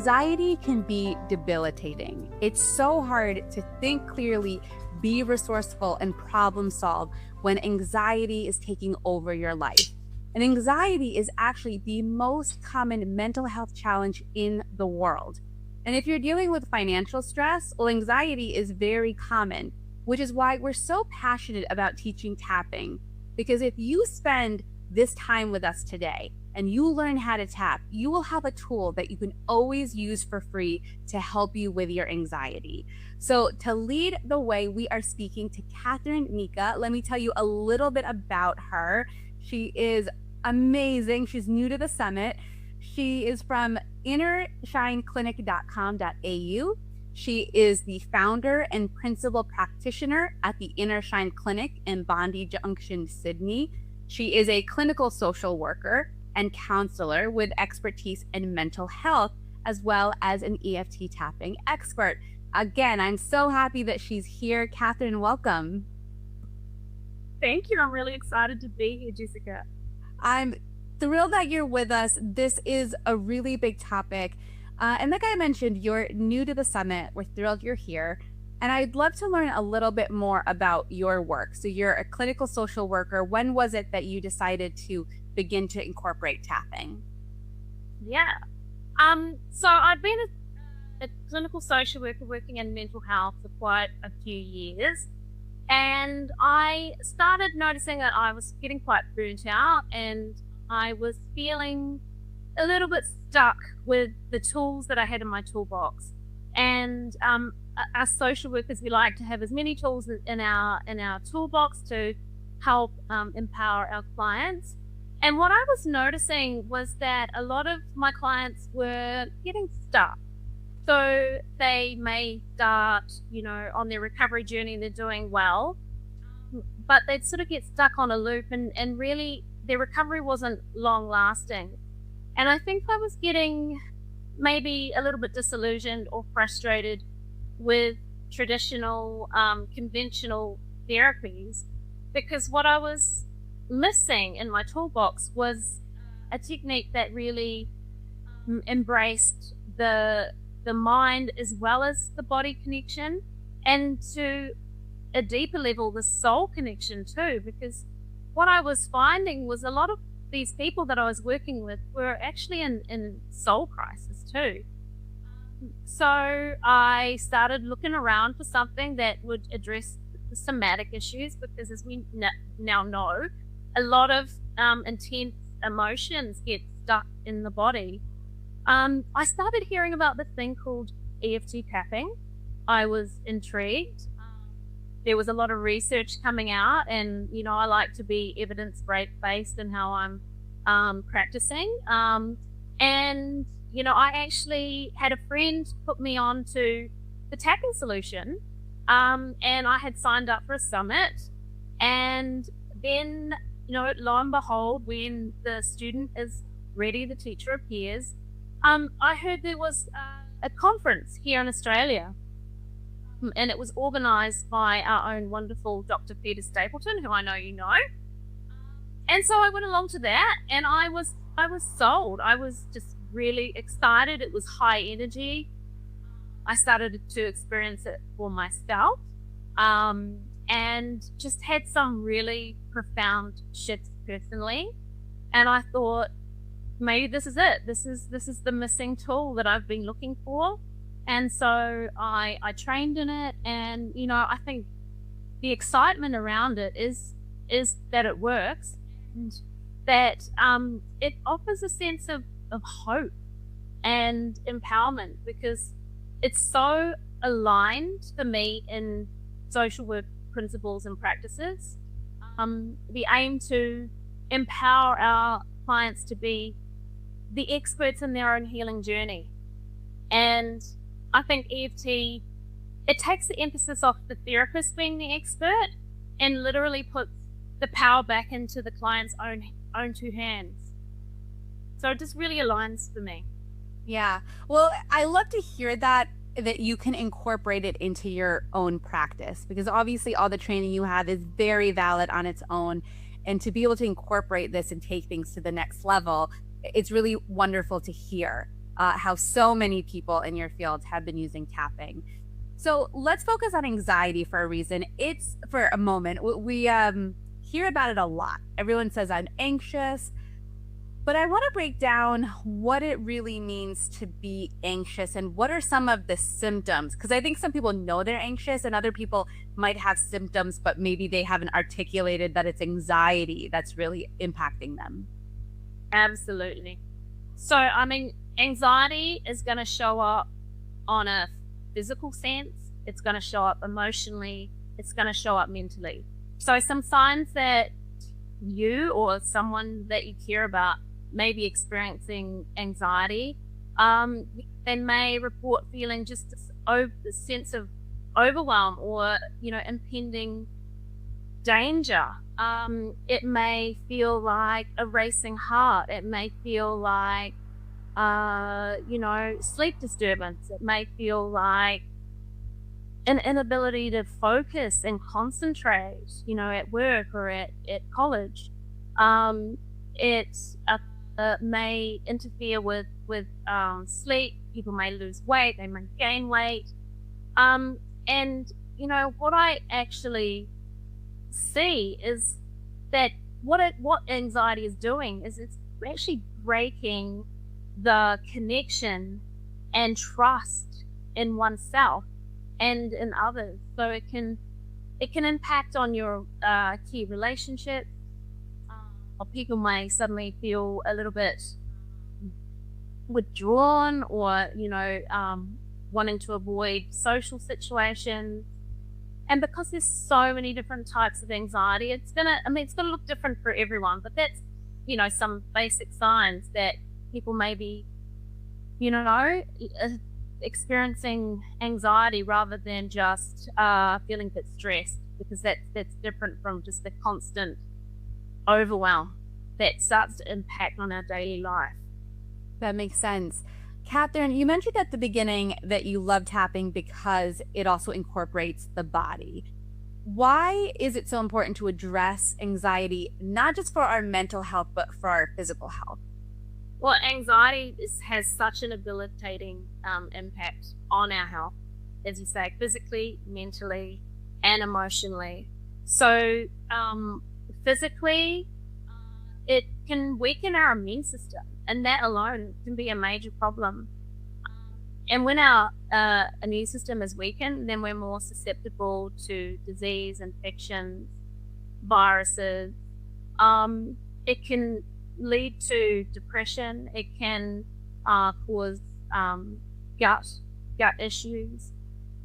Anxiety can be debilitating. It's so hard to think clearly, be resourceful, and problem solve when anxiety is taking over your life. And anxiety is actually the most common mental health challenge in the world. And if you're dealing with financial stress, well, anxiety is very common, which is why we're so passionate about teaching tapping. Because if you spend this time with us today and you learn how to tap, you will have a tool that you can always use for free to help you with your anxiety. So to lead the way, we are speaking to Nyika. Let me tell you a little bit about her. She is amazing. She's new to the summit. She is from innershineclinic.com.au. She is the founder and principal practitioner at the Inner Shine Clinic in Bondi Junction, Sydney. She is a clinical social worker and counselor with expertise in mental health, as well as an EFT tapping expert. Again, I'm so happy that she's here. Catherine, welcome. Thank you. I'm really excited to be here, Jessica. I'm thrilled that you're with us. This is a really big topic. And like I mentioned, you're new to the summit. We're thrilled you're here. And I'd love to learn a little bit more about your work. So you're a clinical social worker. When was it that you decided to begin to incorporate tapping? Yeah. So I've been a clinical social worker working in mental health for quite a few years. And I started noticing that I was getting quite burnt out and I was feeling a little bit stuck with the tools that I had in my toolbox. And as social workers, we like to have as many tools in our toolbox to help empower our clients. And what I was noticing was that a lot of my clients were getting stuck. So they may start, on their recovery journey, they're doing well, but they'd sort of get stuck on a loop and really their recovery wasn't long lasting. And I think I was getting maybe a little bit disillusioned or frustrated with traditional, conventional therapies, because what I was missing in my toolbox was a technique that really embraced the mind as well as the body connection, and to a deeper level, the soul connection too, because what I was finding was a lot of these people that I was working with were actually in soul crisis too. So I started looking around for something that would address the somatic issues, because as we now know, a lot of intense emotions get stuck in the body. I started hearing about this thing called EFT tapping. I was intrigued. There was a lot of research coming out, and I like to be evidence-based in how I'm practicing. And I actually had a friend put me on to the tapping solution, and I had signed up for a summit. And then, lo and behold, when the student is ready, the teacher appears. I heard there was a conference here in Australia, and it was organised by our own wonderful Dr. Peter Stapleton, who I know you know. And so I went along to that, and I was sold. I was just really excited. It was high energy. I started to experience it for myself, and just had some really profound shifts personally. And I thought, maybe this is it. This is the missing tool that I've been looking for. And so I trained in it, and I think the excitement around it is that it works, and that it offers a sense of hope and empowerment, because it's so aligned for me in social work principles and practices. The aim to empower our clients to be the experts in their own healing journey. And I think EFT, it takes the emphasis off the therapist being the expert and literally puts the power back into the client's own two hands. So it just really aligns for me. Yeah. Well, I love to hear that you can incorporate it into your own practice, because obviously all the training you have is very valid on its own. And to be able to incorporate this and take things to the next level, it's really wonderful to hear. how so many people in your field have been using tapping. So let's focus on anxiety for a reason. It's for a moment. We hear about it a lot. Everyone says, I'm anxious. But I want to break down what it really means to be anxious and what are some of the symptoms. Because I think some people know they're anxious and other people might have symptoms, but maybe they haven't articulated that it's anxiety that's really impacting them. Absolutely. So, I mean, anxiety is going to show up on a physical sense, it's going to show up emotionally, it's going to show up mentally. So, some signs that you or someone that you care about may be experiencing anxiety, they may report feeling just a sense of overwhelm or, impending danger. It may feel like a racing heart. It may feel like, sleep disturbance. It may feel like an inability to focus and concentrate, at work or at college. It may interfere with sleep. People may lose weight. They may gain weight. And, what I actually see is that what anxiety is doing is it's actually breaking the connection and trust in oneself and in others. So it can impact on your key relationships. Or people may suddenly feel a little bit withdrawn or wanting to avoid social situations. And because there's so many different types of anxiety, it's gonna look different for everyone, but that's some basic signs that people may be experiencing anxiety rather than just feeling a bit stressed, because that's different from just the constant overwhelm that starts to impact on our daily life. That makes sense. Catherine, you mentioned at the beginning that you love tapping because it also incorporates the body. Why is it so important to address anxiety, not just for our mental health, but for our physical health? Well, anxiety has such an debilitating impact on our health, as you say, physically, mentally, and emotionally. So, physically, it can weaken our immune system, and that alone can be a major problem. And when our immune system is weakened, then we're more susceptible to disease, infections, viruses. It can lead to depression. It can cause gut issues.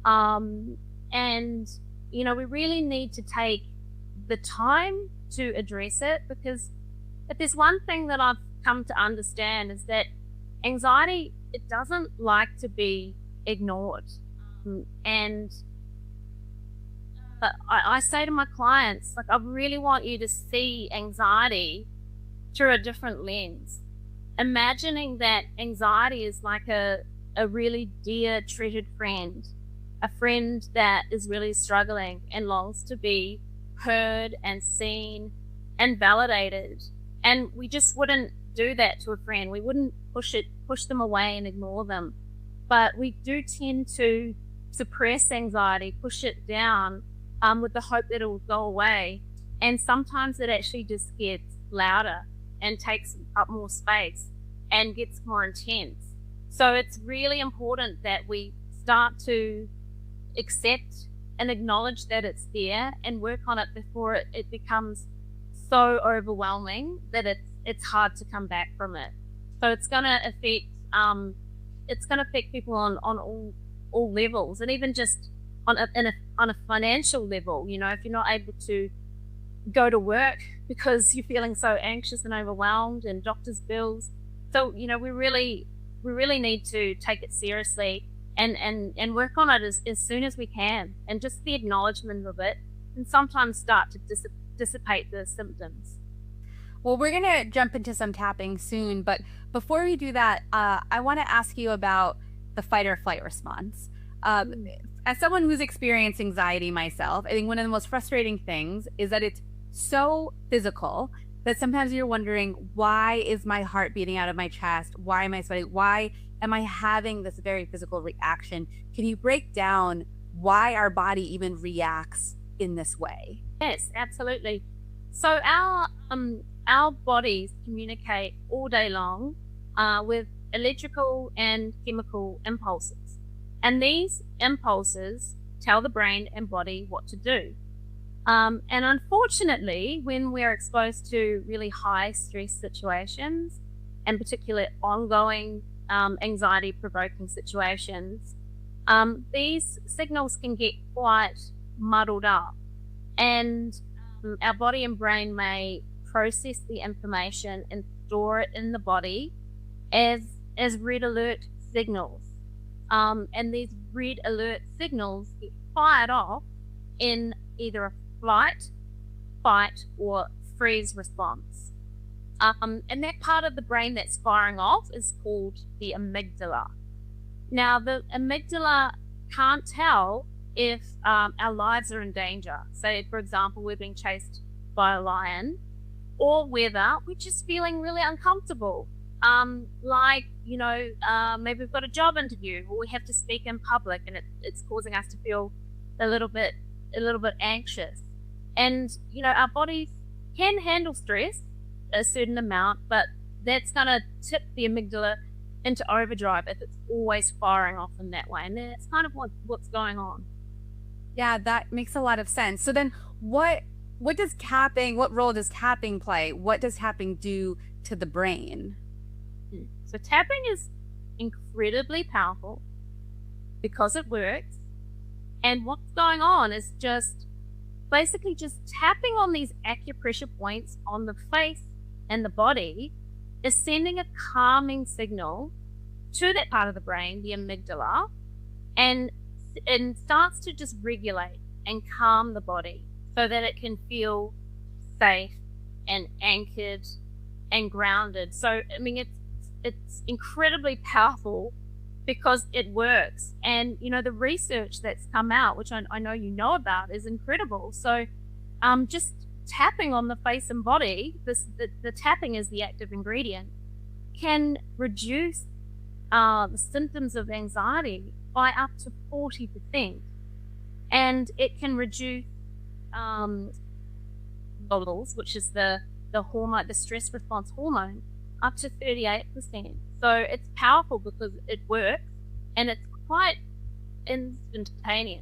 And we really need to take the time to address it, because if there's one thing that I've come to understand is that anxiety, it doesn't like to be ignored. And I say to my clients, like, I really want you to see anxiety through a different lens, imagining that anxiety is like a really dear, treasured friend, a friend that is really struggling and longs to be heard and seen and validated. And we just wouldn't do that to a friend. We wouldn't push them away and ignore them. But we do tend to suppress anxiety, push it down, with the hope that it will go away. And sometimes it actually just gets louder and takes up more space and gets more intense. So it's really important that we start to accept and acknowledge that it's there and work on it before it becomes so overwhelming that it's hard to come back from it. So it's going to affect people on all levels, and even just on a financial level. If you're not able to go to work because you're feeling so anxious and overwhelmed, and doctor's bills. So we really need to take it seriously and work on it as soon as we can, and just the acknowledgement of it and sometimes start to dissipate the symptoms. Well, we're going to jump into some tapping soon, but before we do that, I want to ask you about the fight or flight response. As someone who's experienced anxiety myself, I think one of the most frustrating things is that it's so physical That sometimes you're wondering, why is my heart beating out of my chest? Why am I sweating? Why am I having this very physical reaction? Can you break down why our body even reacts in this way? Yes, absolutely. So our bodies communicate all day long with electrical and chemical impulses, and these impulses tell the brain and body what to do. And unfortunately, when we're exposed to really high stress situations, and particularly ongoing anxiety provoking situations, these signals can get quite muddled up. And our body and brain may process the information and store it in the body as red alert signals. And these red alert signals get fired off in either a flight, fight, or freeze response. And that part of the brain that's firing off is called the amygdala. Now, the amygdala can't tell if our lives are in danger. Say, for example, we're being chased by a lion, or whether we're just feeling really uncomfortable. Like, maybe we've got a job interview, or we have to speak in public, and it's causing us to feel a little bit anxious. And our bodies can handle stress a certain amount, but that's going to tip the amygdala into overdrive if it's always firing off in that way. And that's kind of what's going on. Yeah, that makes a lot of sense. So then what role does tapping play? What does tapping do to the brain? So tapping is incredibly powerful because it works. And what's going on is just tapping on these acupressure points on the face and the body is sending a calming signal to that part of the brain, the amygdala, and starts to just regulate and calm the body so that it can feel safe and anchored and grounded. So, I mean, it's incredibly powerful because it works. And, the research that's come out, which I know you know about, is incredible. So just tapping on the face and body, the tapping is the active ingredient, can reduce the symptoms of anxiety by up to 40%. And it can reduce levels, which is the hormone, the stress response hormone, up to 38%. So it's powerful because it works, and it's quite instantaneous.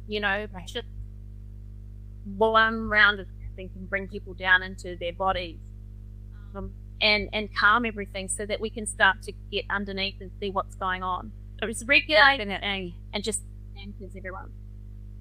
Just one round of tapping can bring people down into their bodies, and calm everything so that we can start to get underneath and see what's going on. So it's regulating it and just anchors everyone.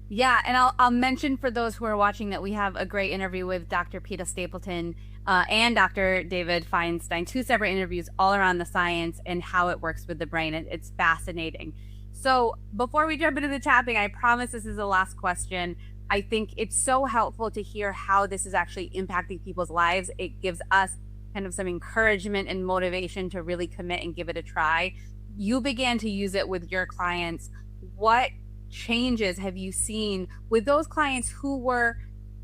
Yeah, and I'll mention for those who are watching that we have a great interview with Dr. Peter Stapleton and Dr. David Feinstein, 2 separate interviews all around the science and how it works with the brain. It's fascinating. So before we jump into the tapping, I promise this is the last question. I think it's so helpful to hear how this is actually impacting people's lives. It gives us kind of some encouragement and motivation to really commit and give it a try. You began to use it with your clients. What changes have you seen with those clients who were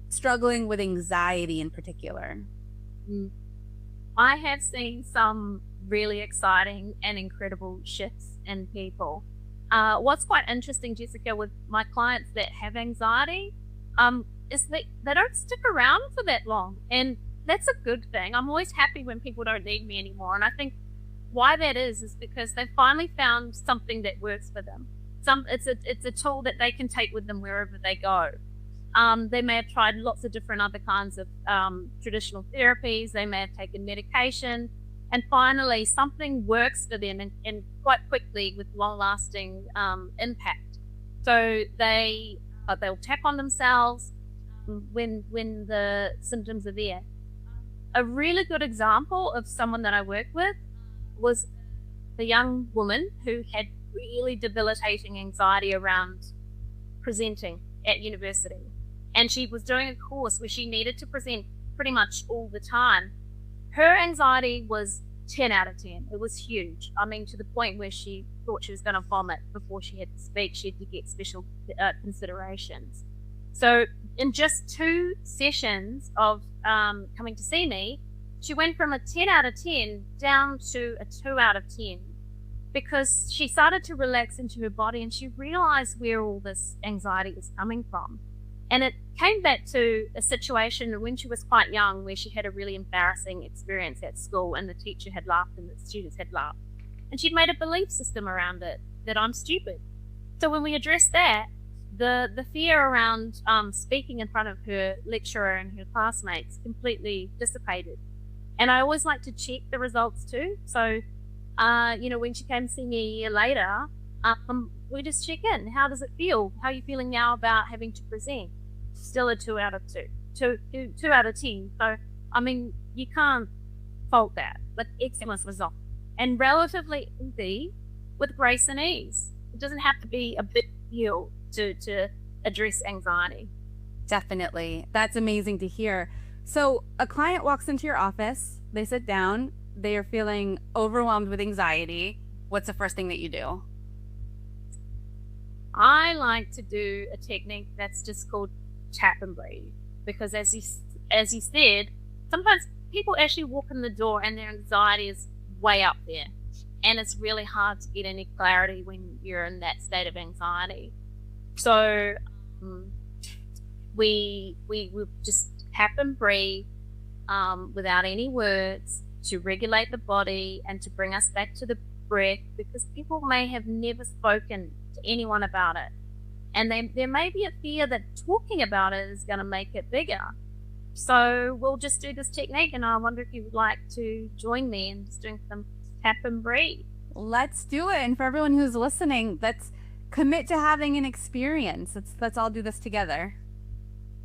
struggling with anxiety in particular? I have seen some really exciting and incredible shifts in people. What's quite interesting, Jessica, with my clients that have anxiety, is that they don't stick around for that long. And that's a good thing. I'm always happy when people don't need me anymore. And I think why that is because they finally found something that works for them. It's a tool that they can take with them wherever they go. They may have tried lots of different other kinds of traditional therapies. They may have taken medication, and finally something works for them and quite quickly with long-lasting impact. So they'll tap on themselves when the symptoms are there. A really good example of someone that I worked with was the young woman who had really debilitating anxiety around presenting at university. And she was doing a course where she needed to present pretty much all the time. Her anxiety was 10 out of 10. It was huge. I mean, to the point where she thought she was going to vomit before she had to speak. She had to get special considerations. So in just 2 sessions of coming to see me, she went from a 10 out of 10 down to a 2 out of 10, because she started to relax into her body and she realized where all this anxiety is coming from. And it came back to a situation when she was quite young where she had a really embarrassing experience at school and the teacher had laughed and the students had laughed. And she'd made a belief system around it that I'm stupid. So when we addressed that, the fear around speaking in front of her lecturer and her classmates completely dissipated. And I always like to check the results too. So, when she came to see me a year later, we just check in. How does it feel? How are you feeling now about having to present? Still a 2 out of 2 out of 10. So, I mean, you can't fault that. But excellent result. And relatively easy with grace and ease. It doesn't have to be a big deal to address anxiety. Definitely. That's amazing to hear. So a client walks into your office, they sit down, they are feeling overwhelmed with anxiety. What's the first thing that you do? I like to do a technique that's just called tap and breathe, because as you said, sometimes people actually walk in the door and their anxiety is way up there, and it's really hard to get any clarity when you're in that state of anxiety. So we just tap and breathe without any words to regulate the body and to bring us back to the breath, because people may have never spoken to anyone about it. And there may be a fear that talking about it is going to make it bigger. So we'll just do this technique, and I wonder if you would like to join me in just doing some tap and breathe. Let's do it. And for everyone who's listening, let's commit to having an experience. Let's all do this together.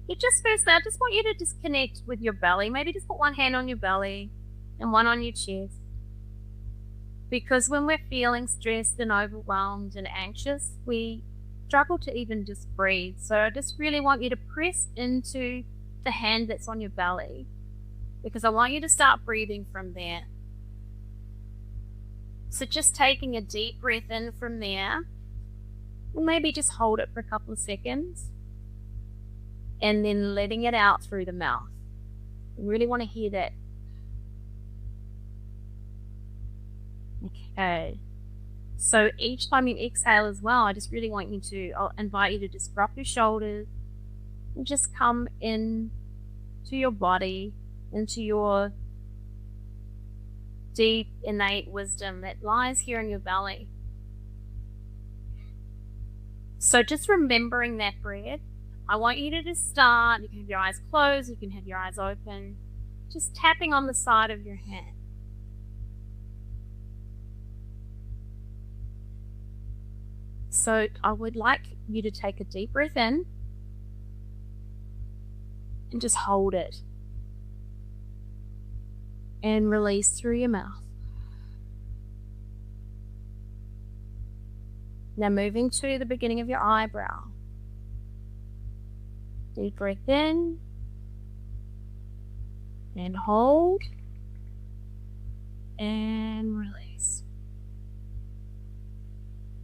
I just want you to disconnect with your belly. Maybe just put one hand on your belly and one on your chest. Because when we're feeling stressed and overwhelmed and anxious, we struggle to even just breathe. So I just really want you to press into the hand that's on your belly, because I want you to start breathing from there. So just taking a deep breath in from there, and maybe just hold it for a couple of seconds, and then letting it out through the mouth. I really want to hear that. Okay. So each time you exhale as well, I'll invite you to just drop your shoulders and just come in to your body, into your deep innate wisdom that lies here in your belly. So just remembering that breath, I want you to just start. You can have your eyes closed, you can have your eyes open, just tapping on the side of your hand. So I would like you to take a deep breath in and just hold it and release through your mouth. Now moving to the beginning of your eyebrow. Deep breath in and hold and release.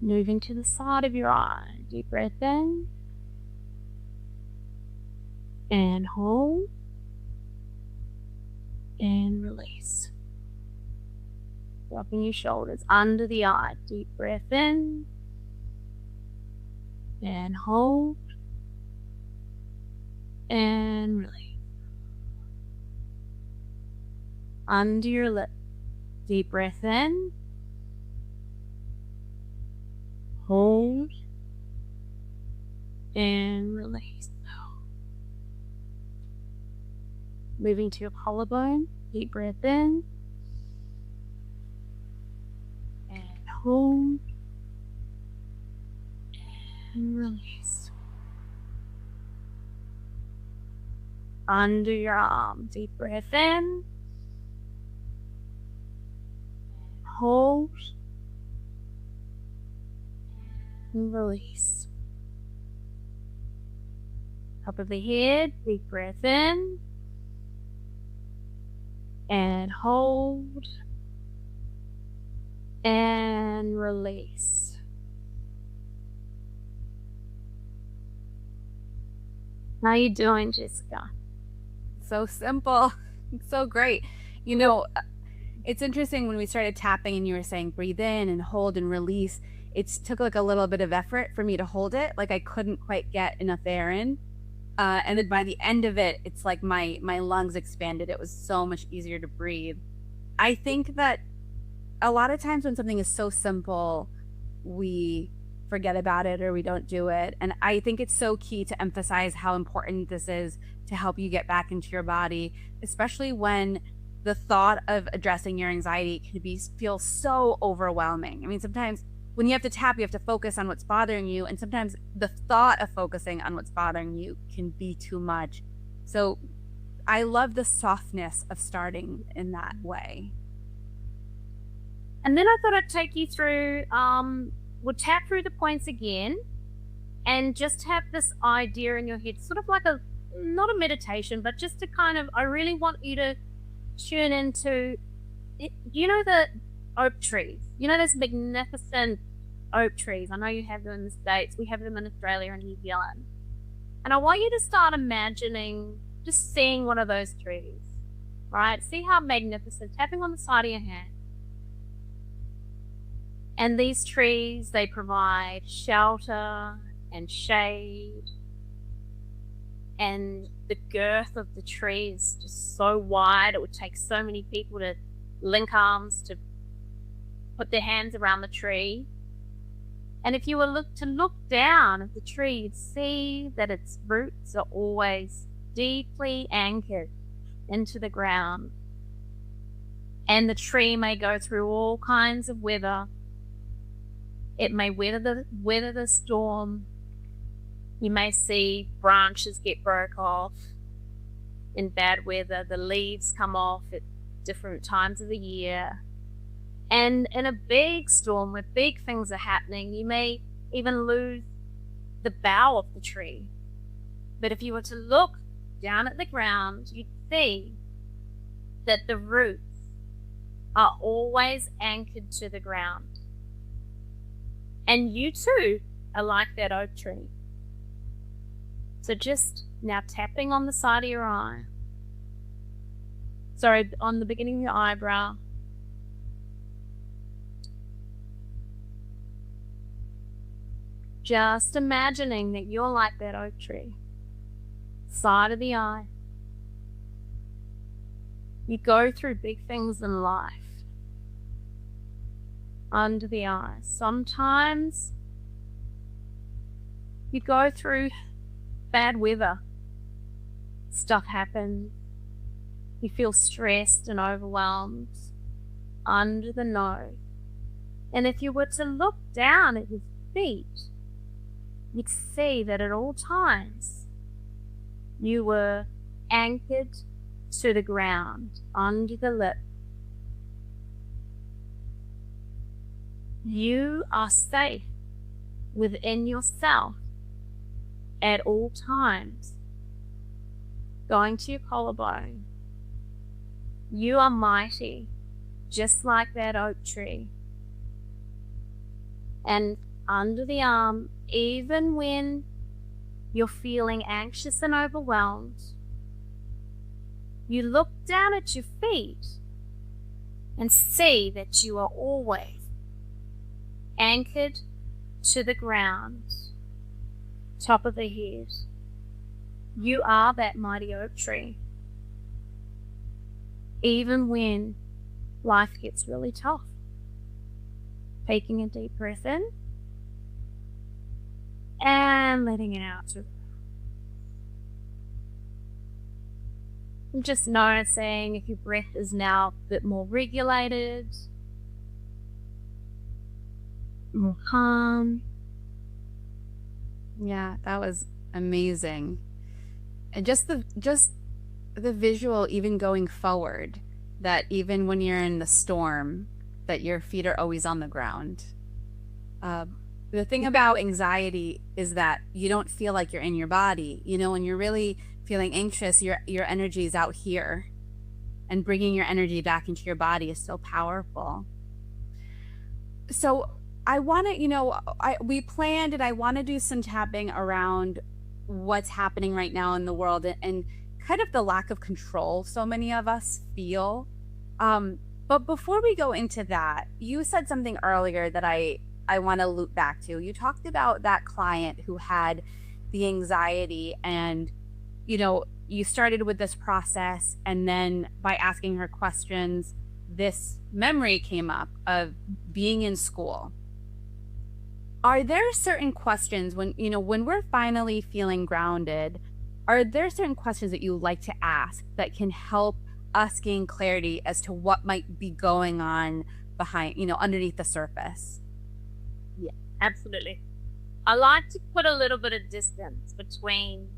Moving to the side of your eye. Deep breath in and hold and release. Dropping your shoulders under the eye. Deep breath in and hold and release. Under your lip. Deep breath in, hold and release. Moving to your collarbone. Deep breath in and hold and release. Under your arm. Deep breath in and hold and release. Top of the head. Deep breath in and hold and release. How you doing, Jessica? So simple. It's so great. You know, it's interesting when we started tapping and you were saying breathe in and hold and release. It took like a little bit of effort for me to hold it. Like I couldn't quite get enough air in. And then by the end of it, it's like my lungs expanded. It was so much easier to breathe. I think that a lot of times when something is so simple, we forget about it or we don't do it. And I think it's so key to emphasize how important this is to help you get back into your body, especially when the thought of addressing your anxiety can feel so overwhelming. I mean, sometimes when you have to tap, you have to focus on what's bothering you. And sometimes the thought of focusing on what's bothering you can be too much. So I love the softness of starting in that way. And then I thought I'd take you through, we'll tap through the points again and just have this idea in your head, sort of like not a meditation, but just to kind of, I really want you to tune into, you know, the oak trees, you know, those magnificent oak trees. I know you have them in the States. We have them in Australia and New Zealand. And I want you to start imagining, just seeing one of those trees, right? See how magnificent, tapping on the side of your hand. And these trees, they provide shelter and shade. And the girth of the tree is just so wide, it would take so many people to link arms to put their hands around the tree. And if you were to look down at the tree, you'd see that its roots are always deeply anchored into the ground. And the tree may go through all kinds of weather. It may weather the storm. You may see branches get broke off in bad weather. The leaves come off at different times of the year. And in a big storm where big things are happening, you may even lose the bough of the tree. But if you were to look down at the ground, you'd see that the roots are always anchored to the ground. And you too are like that oak tree. So just now tapping on the side of your eye. Sorry, on the beginning of your eyebrow. Just imagining that you're like that oak tree. Side of the eye. You go through big things in life. Under the eye. Sometimes you go through bad weather. Stuff happens. You feel stressed and overwhelmed under the nose. And if you were to look down at his feet, you'd see that at all times you were anchored to the ground under the lip. You are safe within yourself at all times. Going to your collarbone. You are mighty, just like that oak tree. And under the arm, even when you're feeling anxious and overwhelmed, you look down at your feet and see that you are always anchored to the ground, top of the head. You are that mighty oak tree. Even when life gets really tough. Taking a deep breath in and letting it out. And just noticing if your breath is now a bit more regulated, more calm. Yeah, that was amazing. And just the visual, even going forward, that even when you're in the storm, that your feet are always on the ground. The thing about anxiety is that you don't feel like you're in your body. You know, when you're really feeling anxious, your energy is out here, and bringing your energy back into your body is so powerful. So I want to, we planned, and I want to do some tapping around what's happening right now in the world and kind of the lack of control so many of us feel. Um, but before we go into that, you said something earlier that I want to loop back to. You talked about that client who had the anxiety and you started with this process and then by asking her questions, this memory came up of being in school. Are there certain questions when we're finally feeling grounded, are there certain questions that you like to ask that can help us gain clarity as to what might be going on behind, underneath the surface? Yeah, absolutely. I like to put a little bit of distance between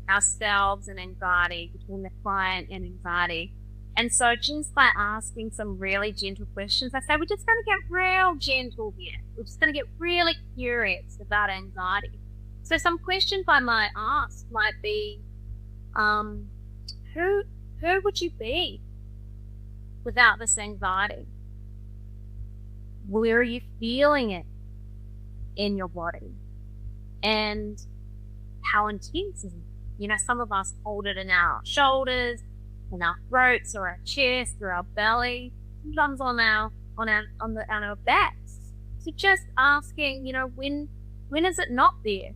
ourselves and anxiety, between the client and anxiety. And so just by asking some really gentle questions, I say we're just going to get real gentle here. We're just going to get really curious about anxiety. So some questions I might ask might be, who would you be without this anxiety? Where are you feeling it in your body? And how intense is it? Some of us hold it in our shoulders, in our throats, or our chest, or our belly, sometimes on our backs. So just asking, when is it not there?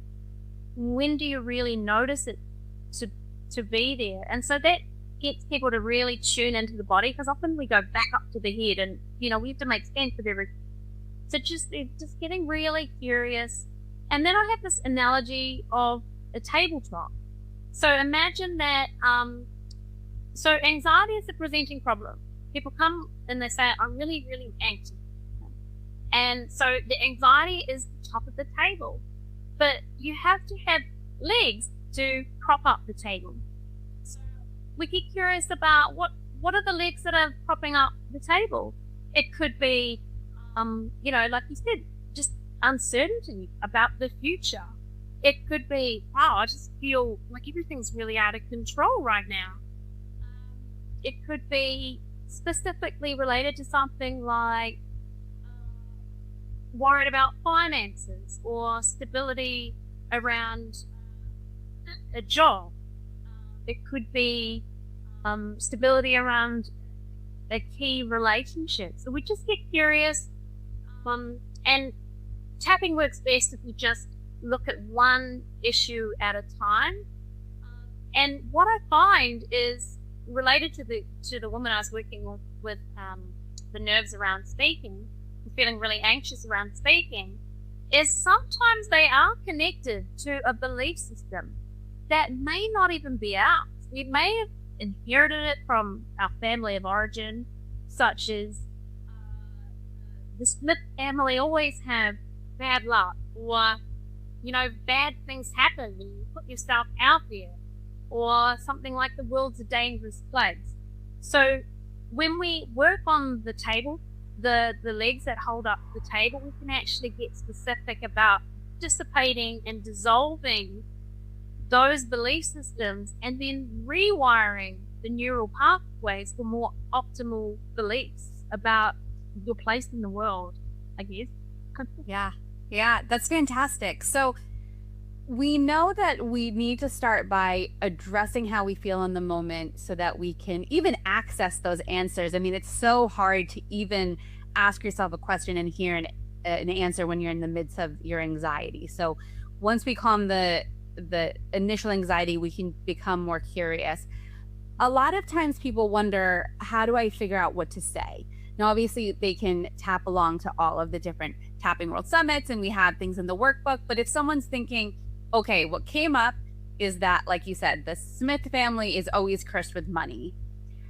When do you really notice it to be there? And so that gets people to really tune into the body, because often we go back up to the head, and we have to make sense of everything. So just getting really curious. And then I have this analogy of a tabletop. So imagine that, so anxiety is a presenting problem. People come and they say, I'm really, really anxious. And so the anxiety is the top of the table. But you have to have legs to prop up the table. So we get curious about what are the legs that are propping up the table. It could be, like you said, just uncertainty about the future. It could be, wow, I just feel like everything's really out of control right now. It could be specifically related to something like worried about finances or stability around a job. It could be stability around a key relationship. So we just get curious, and tapping works best if we just look at one issue at a time. And what I find is related to the woman I was working with the nerves around speaking, feeling really anxious around speaking, is sometimes they are connected to a belief system that may not even be ours. We may have inherited it from our family of origin, such as the Smith family always have bad luck, or bad things happen when you put yourself out there, or something like the world's a dangerous place. So when we work on the table, the legs that hold up the table, we can actually get specific about dissipating and dissolving those belief systems and then rewiring the neural pathways for more optimal beliefs about your place in the world, I guess. Yeah, that's fantastic. So we know that we need to start by addressing how we feel in the moment so that we can even access those answers. I mean, it's so hard to even ask yourself a question and hear an answer when you're in the midst of your anxiety. So once we calm the initial anxiety, we can become more curious. A lot of times people wonder, how do I figure out what to say? Now, obviously, they can tap along to all of the different Tapping World Summits, and we have things in the workbook. But if someone's thinking, okay, what came up is that, like you said, the Smith family is always cursed with money.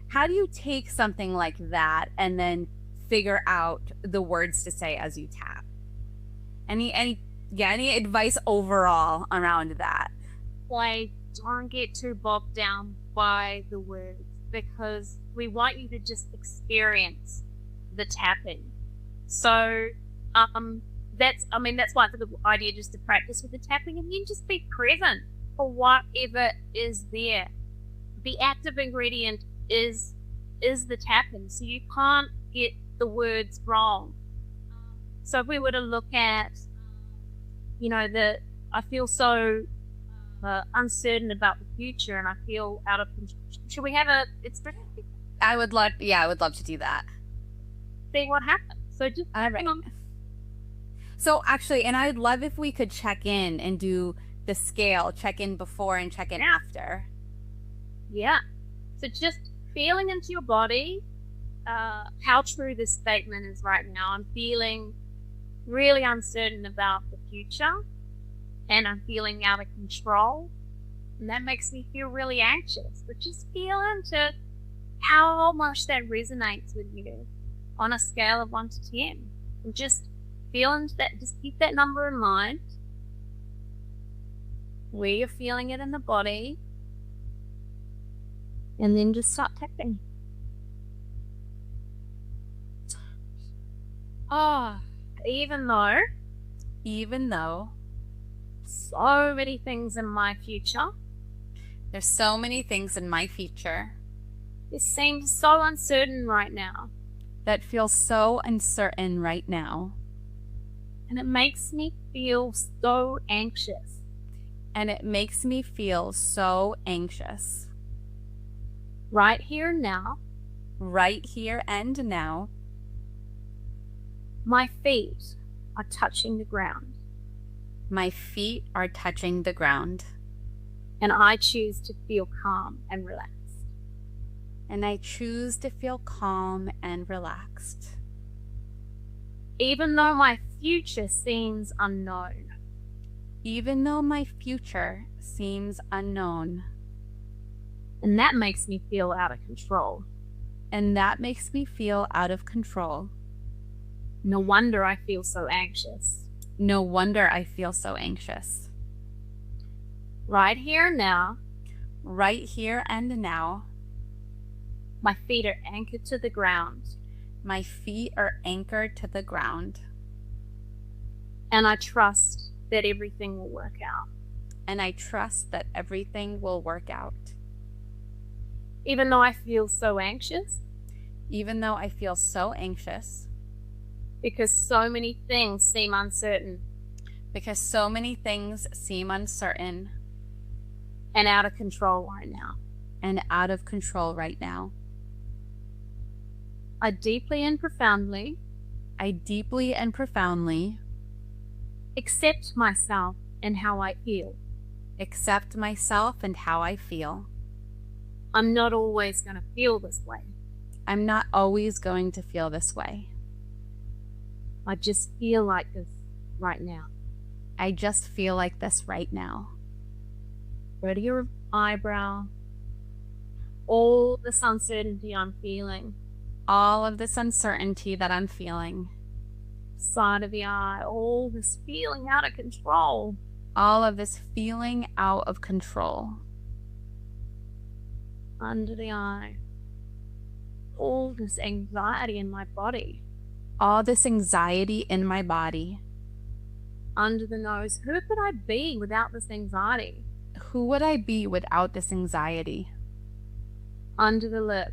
How do you take something like that and then figure out the words to say as you tap? Any advice overall around that? Like, don't get too bogged down by the words, because we want you to just experience the tapping. So that's why it's a good idea just to practice with the tapping and then just be present for whatever is there. The active ingredient is the tapping, so you can't get the words wrong. So if we were to look at, I feel so uncertain about the future and I feel out of control. Should we have it's I would love to do that. see what happens. So just All right. hang on. So actually, and I'd love if we could check in and do the scale, check in before and check in after. Yeah. So just feeling into your body, how true this statement is right now. I'm feeling really uncertain about the future and I'm feeling out of control. And that makes me feel really anxious. But just feel into how much that resonates with you on a scale of 1 to 10. And just feel into that, just keep that number in mind. Where you're feeling it in the body. And then just start tapping. Oh, even though so many things in my future, there's so many things in my future it seems so uncertain right now. that feel so uncertain right now. And it makes me feel so anxious. And it makes me feel so anxious. Right here and now, Right here and now, my feet are touching the ground. my feet are touching the ground. And I choose to feel calm and relaxed. And I choose to feel calm and relaxed. Even though my future seems unknown. Even though my future seems unknown. And that makes me feel out of control. And that makes me feel out of control. No wonder I feel so anxious. No wonder I feel so anxious. Right here and now, Right here and now, my feet are anchored to the ground. my feet are anchored to the ground. And I trust that everything will work out. And I trust that everything will work out. Even though I feel so anxious, Even though I feel so anxious, because so many things seem uncertain because so many things seem uncertain and out of control right now. and out of control right now. I deeply and profoundly I deeply and profoundly accept myself and how I feel. accept myself and how I feel. I'm not always going to feel this way. I'm not always going to feel this way. I just feel like this right now. I just feel like this right now. Go to your eyebrow. All this uncertainty I'm feeling. All of this uncertainty that I'm feeling. Side of the eye. All this feeling out of control. All of this feeling out of control. Under the eye. All this anxiety in my body. All this anxiety in my body. Under the nose. Who could I be without this anxiety? Who would I be without this anxiety? Under the lip.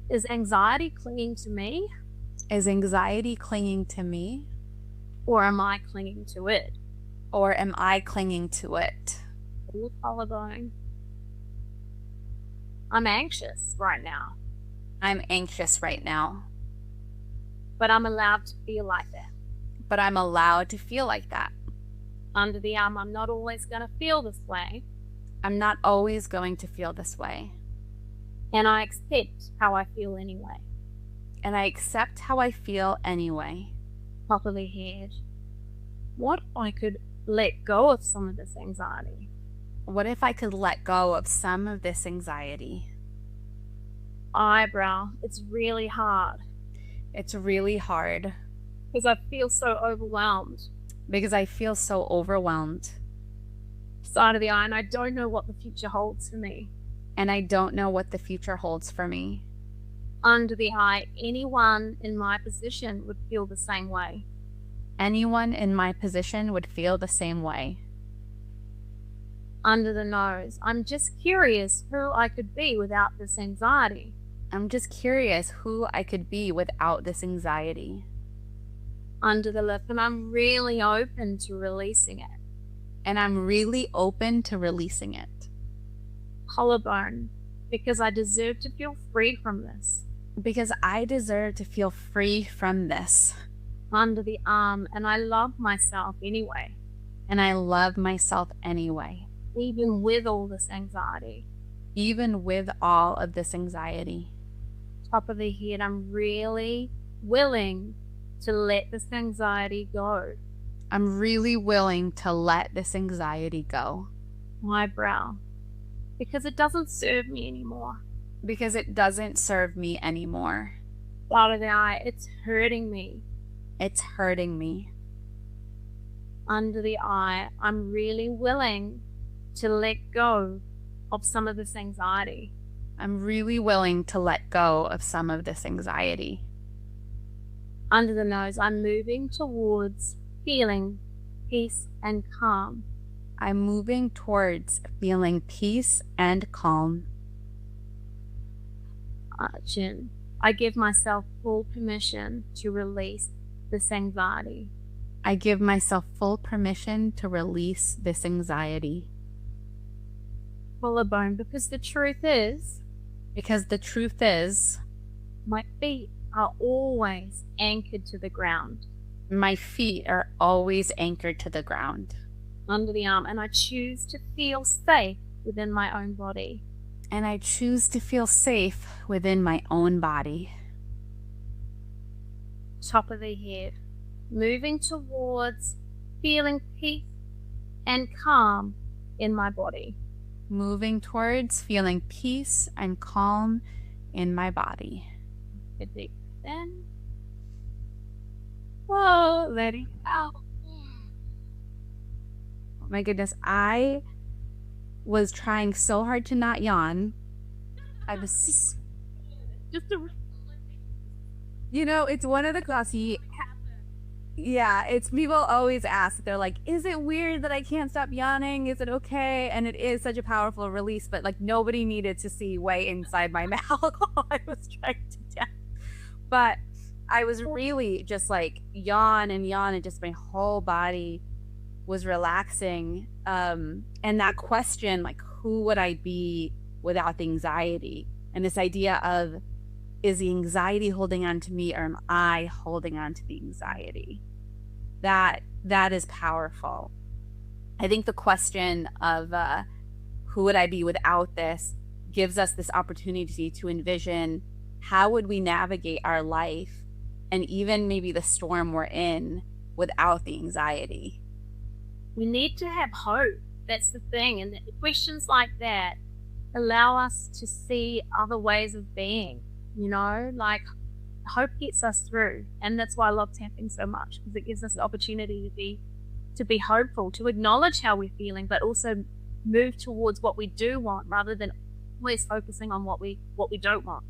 Is anxiety clinging to me? Is anxiety clinging to me? Or am I clinging to it? Or am I clinging to it? All collarbone. I'm anxious right now, I'm anxious right now, but I'm allowed to feel like that. but I'm allowed to feel like that. Under the arm, I'm not always going to feel this way, I'm not always going to feel this way. and I accept how I feel anyway. And I accept how I feel anyway. Top of the head. What if I could let go of some of this anxiety? What if I could let go of some of this anxiety? Eyebrow. It's really hard It's really hard because I feel so overwhelmed. because I feel so overwhelmed. Side of the eye, and I don't know what the future holds for me. And I don't know what the future holds for me. Under the eye, anyone in my position would feel the same way. Anyone in my position would feel the same way. Under the nose, I'm just curious who I could be without this anxiety. I'm just curious who I could be without this anxiety. Under the lip, and I'm really open to releasing it. And I'm really open to releasing it. Collarbone, because I deserve to feel free from this. Because I deserve to feel free from this. Under the arm, and I love myself anyway. And I love myself anyway. Even with all this anxiety. Even with all of this anxiety. Top of the head, I'm really willing to let this anxiety go. I'm really willing to let this anxiety go. My brow, because it doesn't serve me anymore. Because it doesn't serve me anymore. Out of the eye, it's hurting me. It's hurting me. Under the eye, I'm really willing to let go of some of this anxiety. I'm really willing to let go of some of this anxiety. Under the nose, I'm moving towards feeling peace and calm. I'm moving towards feeling peace and calm. Chin, I give myself full permission to release this anxiety. I give myself full permission to release this anxiety. Collarbone, because the truth is, my feet are always anchored to the ground. My feet are always anchored to the ground. Under the arm, and I choose to feel safe within my own body. And I choose to feel safe within my own body. Top of the head, moving towards feeling peace and calm in my body. Moving towards feeling peace and calm in my body. A deep breath in. Whoa, letting out. Oh my goodness, I was trying so hard to not yawn. I was, it's one of the classy. Yeah, it's people always ask. They're like, "Is it weird that I can't stop yawning? Is it okay?" And it is such a powerful release, but like nobody needed to see way inside my mouth while I was trying to death. But I was really just like yawn, and just my whole body was relaxing. And that question, like, who would I be without the anxiety? And this idea of, is the anxiety holding on to me, or am I holding on to the anxiety? That is powerful. I think the question of who would I be without this gives us this opportunity to envision how would we navigate our life and even maybe the storm we're in without the anxiety. We need to have hope. That's the thing. And questions like that allow us to see other ways of being. Like hope gets us through, and that's why I love tapping so much, because it gives us the opportunity to be hopeful, to acknowledge how we're feeling, but also move towards what we do want rather than always focusing on what we don't want.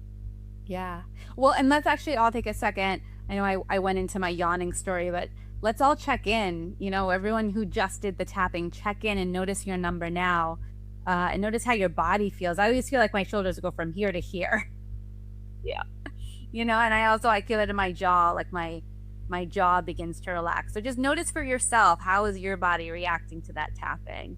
Yeah. Well, and let's actually all take a second. I know I went into my yawning story, but let's all check in. Everyone who just did the tapping, check in and notice your number now, and notice how your body feels. I always feel like my shoulders go from here to here. Yeah. And I feel it in my jaw, like my jaw begins to relax. So just notice for yourself, how is your body reacting to that tapping?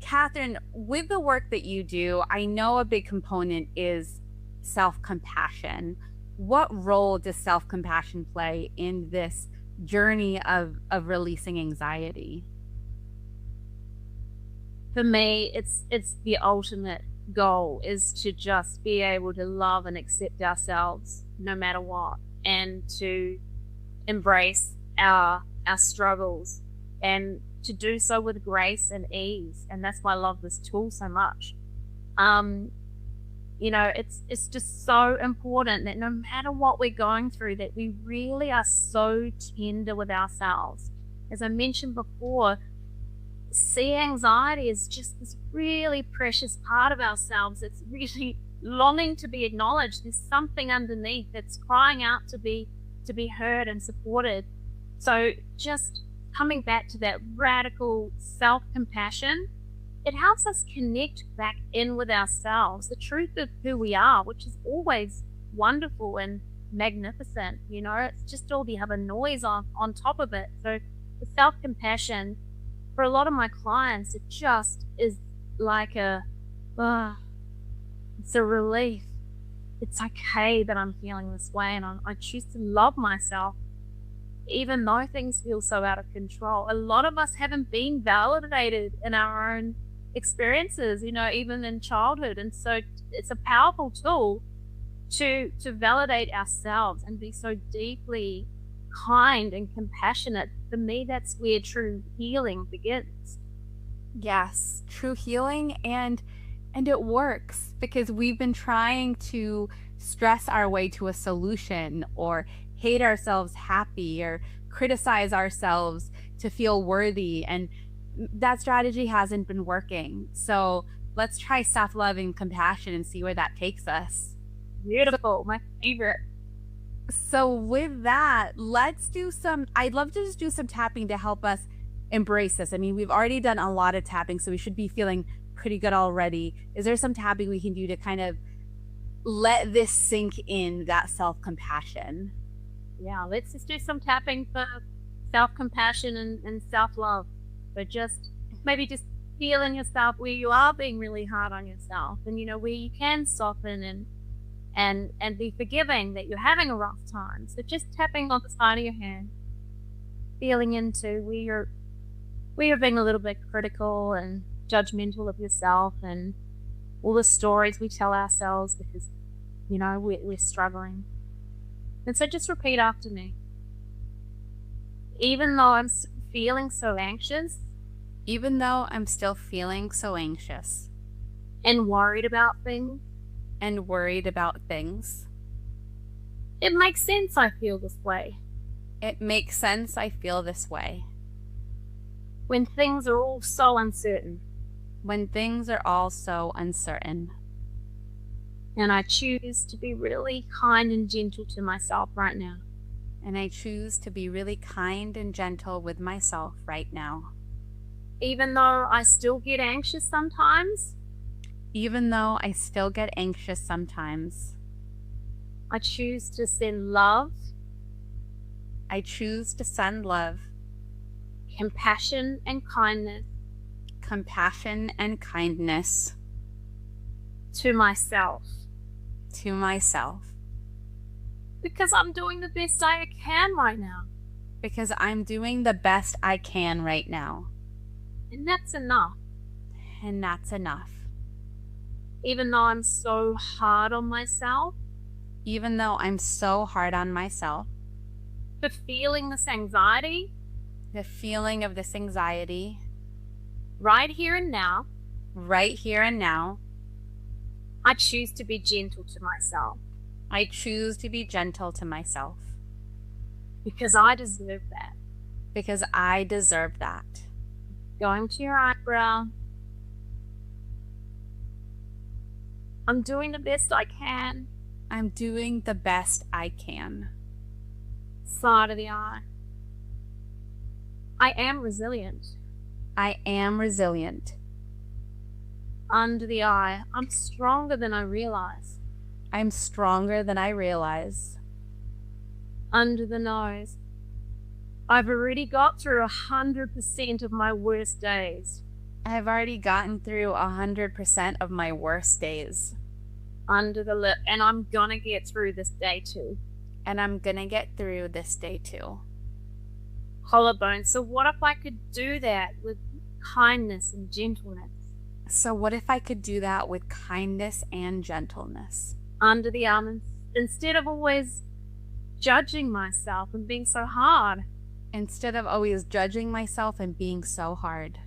Catherine, with the work that you do, I know a big component is self-compassion. What role does self-compassion play in this journey of releasing anxiety? For me, it's the ultimate goal is to just be able to love and accept ourselves no matter what, and to embrace our struggles, and to do so with grace and ease. And that's why I love this tool so much. It's just so important that no matter what we're going through, that we really are so tender with ourselves. As I mentioned before, see anxiety is just this really precious part of ourselves. It's really longing to be acknowledged. There's something underneath that's crying out to be heard and supported. So just coming back to that radical self-compassion, it helps us connect back in with ourselves, the truth of who we are, which is always wonderful and magnificent. It's just all the other noise on top of it. So the self-compassion for a lot of my clients, it just is like it's a relief. It's okay that I'm feeling this way, and I choose to love myself, even though things feel so out of control. A lot of us haven't been validated in our own experiences, even in childhood. And so it's a powerful tool to validate ourselves and be so deeply kind and compassionate. For me, that's where true healing begins. Yes, true healing, and it works because we've been trying to stress our way to a solution, or hate ourselves happy, or criticize ourselves to feel worthy, and that strategy hasn't been working. So let's try self-love and compassion and see where that takes us. Beautiful, my favorite. So with that, I'd love to just do some tapping to help us embrace this. I mean, we've already done a lot of tapping, so we should be feeling pretty good already. Is there some tapping we can do to kind of let this sink in, that self-compassion? Yeah, let's just do some tapping for self-compassion and self-love. But maybe just feeling yourself where you are being really hard on yourself, and where you can soften and be forgiving that you're having a rough time. So just tapping on the side of your hand, feeling into where you're being a little bit critical and judgmental of yourself, and all the stories we tell ourselves because we're struggling. And so just repeat after me. Even though I'm feeling so anxious, Even though I'm still feeling so anxious and worried about things, and worried about things, it makes sense I feel this way. it makes sense I feel this way. When things are all so uncertain, When things are all so uncertain, and I choose to be really kind and gentle to myself right now. and I choose to be really kind and gentle with myself right now. Even though I still get anxious sometimes, Even though I still get anxious sometimes, I choose to send love, I choose to send love, compassion, and kindness compassion, and kindness to myself, to myself, because I'm doing the best I can right now. because I'm doing the best I can right now. And that's enough. And that's enough. Even though I'm so hard on myself Even though I'm so hard on myself, for feeling this anxiety the feeling of this anxiety right here and now, right here and now, I choose to be gentle to myself I choose to be gentle to myself, because I deserve that. because I deserve that. Going to your eyebrow. I'm doing the best I can. I'm doing the best I can. Side of the eye. I am resilient. I am resilient. Under the eye. I'm stronger than I realize. I'm stronger than I realize. Under the nose. I've already got through 100% of my worst days. I've already gotten through 100% of my worst days. Under the lip. And I'm gonna get through this day too. And I'm gonna get through this day too. Collarbone. So what if I could do that with kindness and gentleness? So what if I could do that with kindness and gentleness? Under the arm. Instead of always judging myself and being so hard. Instead of always judging myself and being so hard.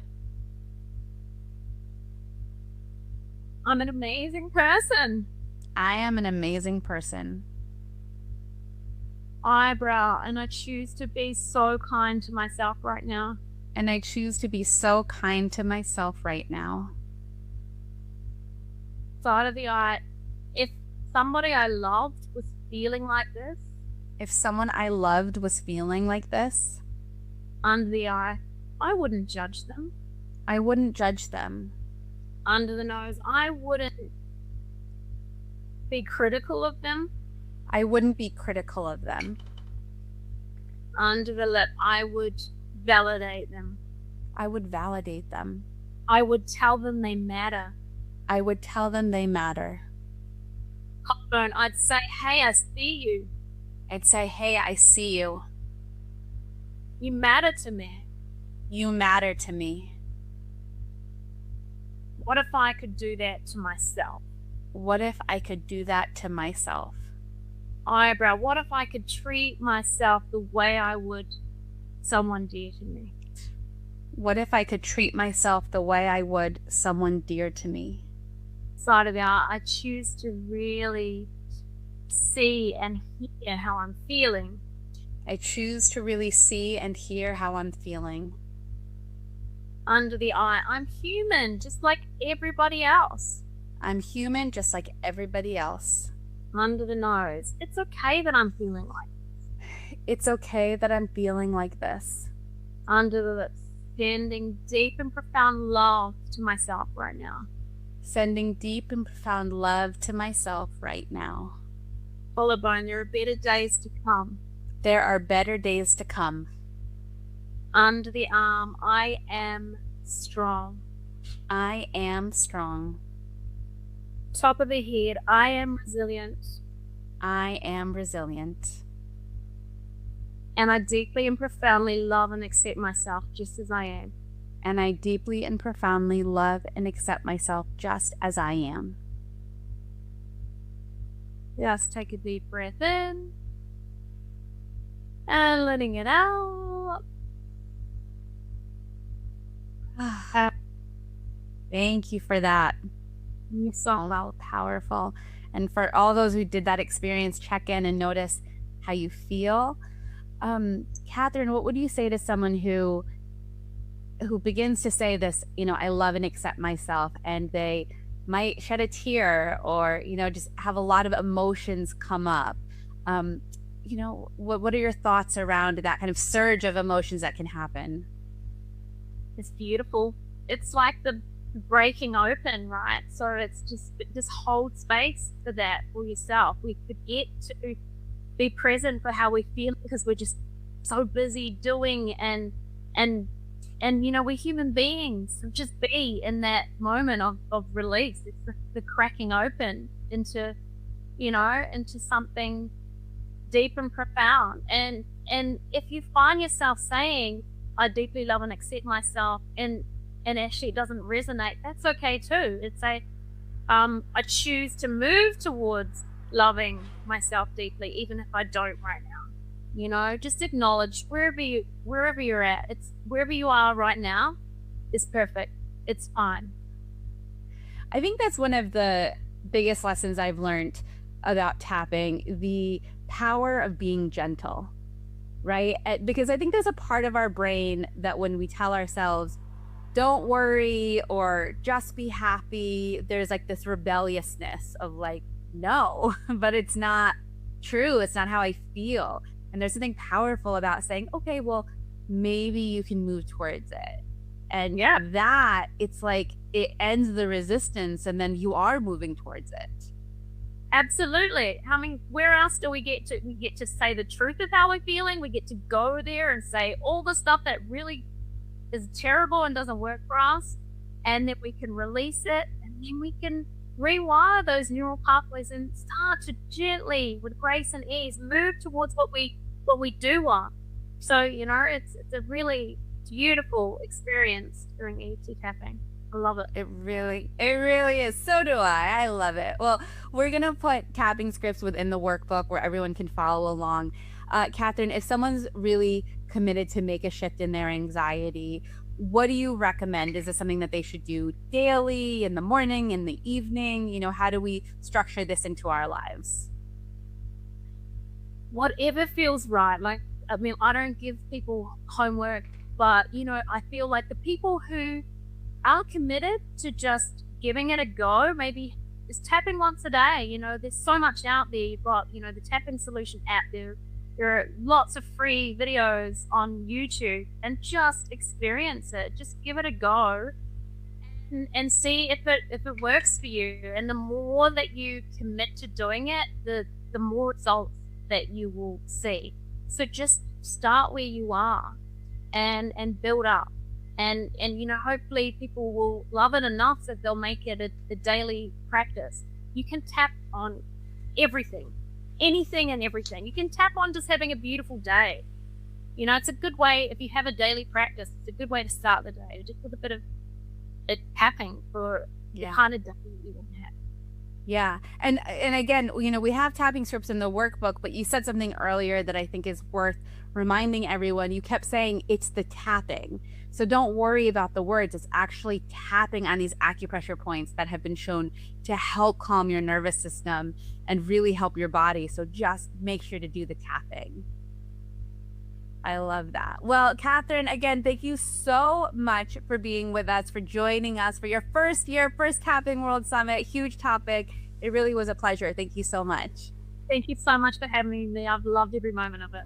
I'm an amazing person. I am an amazing person. Eyebrow. And I choose to be so kind to myself right now. And I choose to be so kind to myself right now. Side of the eye. If somebody I loved was feeling like this, If someone I loved was feeling like this, under the eye, I wouldn't judge them. I wouldn't judge them. Under the nose, I wouldn't be critical of them. I wouldn't be critical of them. Under the lip, I would validate them. I would validate them. I would tell them they matter. I would tell them they matter. Phone, I'd say, hey, I see you. I'd say, hey, I see you. You matter to me. You matter to me. What if I could do that to myself? What if I could do that to myself? Eyebrow, what if I could treat myself the way I would someone dear to me? What if I could treat myself the way I would someone dear to me? Side of the art, I choose to really see and hear how I'm feeling. I choose to really see and hear how I'm feeling. Under the eye, I'm human, just like everybody else. I'm human just like everybody else. Under the nose, it's okay that I'm feeling like this. It's okay that I'm feeling like this. Under the lips, sending deep and profound love to myself right now. Sending deep and profound love to myself right now. Collarbone, there are better days to come. There are better days to come. Under the arm, I am strong. I am strong. Top of the head, I am resilient. I am resilient. And I deeply and profoundly love and accept myself just as I am. And I deeply and profoundly love and accept myself just as I am. Just take a deep breath in. And letting it out. Thank you for that. You So well, powerful. And for all those who did that experience, check in and notice how you feel. Catherine, what would you say to someone who begins to say this, I love and accept myself, and they might shed a tear or, just have a lot of emotions come up? What are your thoughts around that kind of surge of emotions that can happen? It's beautiful. It's like the breaking open, right? So it's just hold space for that for yourself. We forget to be present for how we feel because we're just so busy doing and we're human beings. So just be in that moment of release. It's the cracking open into something deep and profound. And if you find yourself saying, I deeply love and accept myself, and actually it doesn't resonate, that's okay too. It's I choose to move towards loving myself deeply, even if I don't right now. Just acknowledge wherever you're at. It's wherever you are right now is perfect. It's fine. I think that's one of the biggest lessons I've learned about tapping, the power of being gentle, right? Because I think there's a part of our brain that when we tell ourselves, don't worry or just be happy, there's like this rebelliousness of like, no, but it's not true. It's not how I feel. And there's something powerful about saying, okay, well, maybe you can move towards it. And that it's like it ends the resistance and then you are moving towards it. Absolutely. I mean, where else do we get to? We get to say the truth of how we're feeling. We get to go there and say all the stuff that really is terrible and doesn't work for us. And then we can release it and then we can rewire those neural pathways and start to gently, with grace and ease, move towards what we do want. So, it's a really beautiful experience during EFT tapping. I love it. It really is. So do I. I love it. Well, we're going to put tapping scripts within the workbook where everyone can follow along. Catherine, if someone's really committed to make a shift in their anxiety, what do you recommend? Is this something that they should do daily, in the morning, in the evening? How do we structure this into our lives? Whatever feels right. I don't give people homework, but, I feel like the people who are committed to just giving it a go, maybe just tapping once a day. There's so much out there. You've got, the Tapping Solution app. There are lots of free videos on YouTube, and just experience it. Just give it a go and see if it works for you. And the more that you commit to doing it, the more results that you will see. So just start where you are and build up. and hopefully people will love it enough that they'll make it a daily practice. You can tap on everything, anything and everything. You can tap on just having a beautiful day. It's a good way, if you have a daily practice, it's a good way to start the day, just with a bit of it tapping for the kind of day you want to have. Yeah. And again, we have tapping scripts in the workbook, but you said something earlier that I think is worth reminding everyone. You kept saying it's the tapping. So don't worry about the words. It's actually tapping on these acupressure points that have been shown to help calm your nervous system and really help your body. So just make sure to do the tapping. I love that. Well, Catherine, again, thank you so much for being with us, for joining us for your first Tapping World Summit. Huge topic. It really was a pleasure. Thank you so much. Thank you so much for having me. I've loved every moment of it.